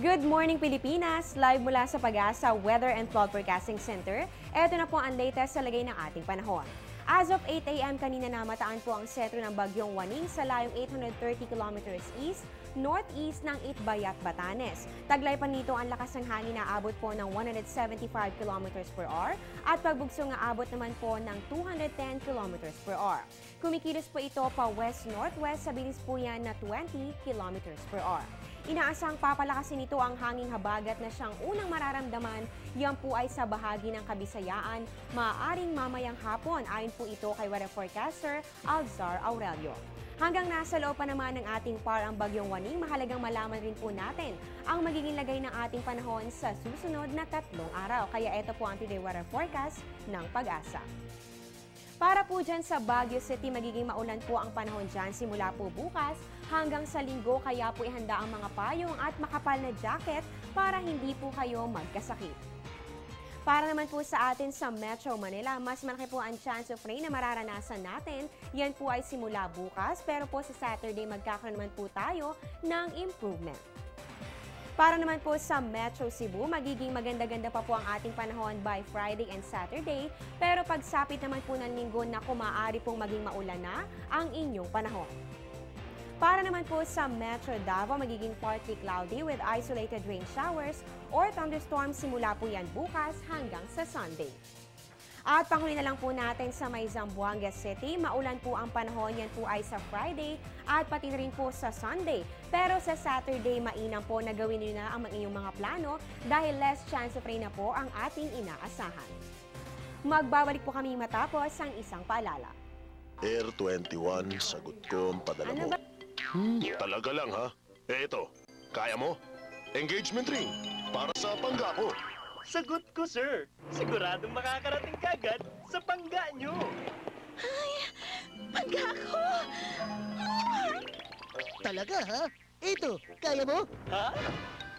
Good morning Pilipinas! Live mula sa Pag-asa Weather and Cloud Forecasting Center. Ito na po ang latest sa lagay ng ating panahon. As of 8 a.m. kanina na mataan po ang sentro ng Bagyong Waning sa layong 830 kilometers east, northeast ng Itbayat, Batanes. Taglay pa nito ang lakas ng hangin na abot po ng 175 kilometers per hour at pagbugso nga abot naman po ng 210 kilometers per hour. Kumikilos po ito pa west-northwest sa bilis po yan na 20 kilometers per hour. Inaasang papalakasin nito ang hanging habagat na siyang unang mararamdaman. Yan po ay sa bahagi ng Kabisayaan, maaaring mamayang hapon ayon po ito kay weather forecaster Alzar Aurelio. Hanggang nasa loob pa naman ng ating par ang Bagyong Waning, mahalagang malaman rin po natin ang magiging lagay ng ating panahon sa susunod na 3 araw. Kaya ito po ang today weather forecast ng Pag-asa. Para po dyan sa Baguio City, magiging maulan po ang panahon dyan simula po bukas hanggang sa linggo, kaya po ihanda ang mga payong at makapal na jacket para hindi po kayo magkasakit. Para naman po sa atin sa Metro Manila, mas malaki po ang chance of rain na mararanasan natin. Yan po ay simula bukas, pero po sa Saturday magkakaroon naman po tayo ng improvement. Para naman po sa Metro Cebu, magiging maganda-ganda pa po ang ating panahon by Friday and Saturday. Pero pagsapit naman po ng linggo na maaari pong maging maulan na ang inyong panahon. Para naman po sa Metro Davao, magiging partly cloudy with isolated rain showers or thunderstorms simula po yan bukas hanggang sa Sunday. At panghuli na lang po natin sa may Zamboanga City, maulan po ang panahon, yan po ay sa Friday at pati rin po sa Sunday. Pero sa Saturday, mainam po na gawin niyo na ang inyong mga plano dahil less chance of rain na po ang ating inaasahan. Magbabalik po kami matapos ang isang paalala. Air 21, sagot ko ang padala mo. Talaga lang ha? Ito, kaya mo? Engagement ring, para sa panggapo. Sagot ko, sir. Siguradong makakarating kagad sa pangga nyo. Ay, pangga ko! Talaga, ha? Ito, kaya mo? Ha?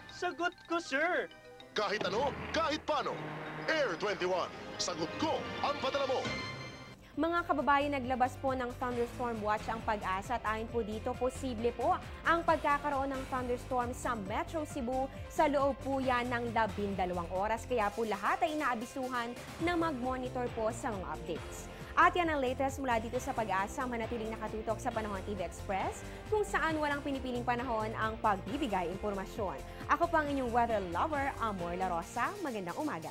Sagot ko, sir. Kahit ano, kahit paano. Air 21, sagot ko ang padala mo. Mga kababayan, naglabas po ng thunderstorm watch ang Pag-asa at ayon po dito, posible po ang pagkakaroon ng thunderstorm sa Metro Cebu sa loob po yan ng 12 oras. Kaya po lahat ay inaabisuhan na mag-monitor po sa mga updates. At yan ang latest mula dito sa Pag-asa, manatiling nakatutok sa Panahon TV Express kung saan walang pinipiling panahon ang pagbibigay impormasyon. Ako po ang inyong weather lover, Amor La Rosa. Magandang umaga.